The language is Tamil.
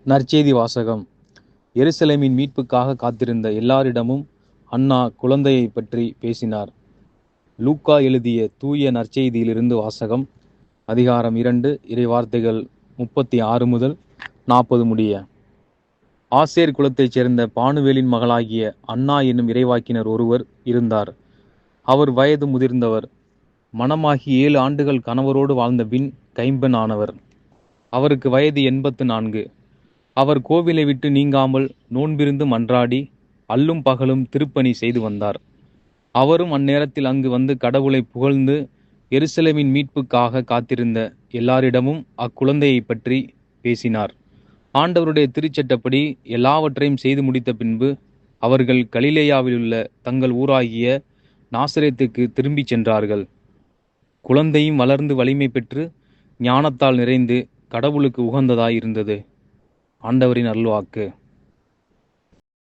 நற்செய்தி வாசகம். எருசலேமின் மீட்புக்காக காத்திருந்த எல்லாரிடமும் அன்னா குழந்தையை பற்றி பேசினார். லூக்கா எழுதிய தூய நற்செய்தியிலிருந்து வாசகம். அதிகாரம் 2, இறைவார்த்தைகள் 36 முதல் 40 முடிய. ஆசேர் குலத்தைச் சேர்ந்த பானுவேலின் மகளாகிய அன்னா என்னும் இறைவாக்கினர் ஒருவர் இருந்தார். அவர் வயது முதிர்ந்தவர். மணமாகி 7 ஆண்டுகள் கணவரோடு வாழ்ந்த பின் கைம்பெண் ஆனவர். அவருக்கு வயது 84. அவர் கோவிலை விட்டு நீங்காமல் நோன்பிருந்து மன்றாடி அல்லும் பகலும் திருப்பணி செய்து வந்தார். அவரும் அந்நேரத்தில் அங்கு வந்து கடவுளை புகழ்ந்து எருசலேமின் மீட்புக்காக காத்திருந்த எல்லாரிடமும் அக்குழந்தையை பற்றி பேசினார். ஆண்டவருடைய திருச்சட்டப்படி எல்லாவற்றையும் செய்து முடித்த பின்பு அவர்கள் கலிலேயாவிலுள்ள தங்கள் ஊராகிய நாசரேத்துக்கு திரும்பிச் சென்றார்கள். குழந்தையும் வளர்ந்து வலிமை பெற்று ஞானத்தால் நிறைந்து கடவுளுக்கு உகந்ததாய் இருந்தது. ஆண்டவரின் அருள்வாக்கு.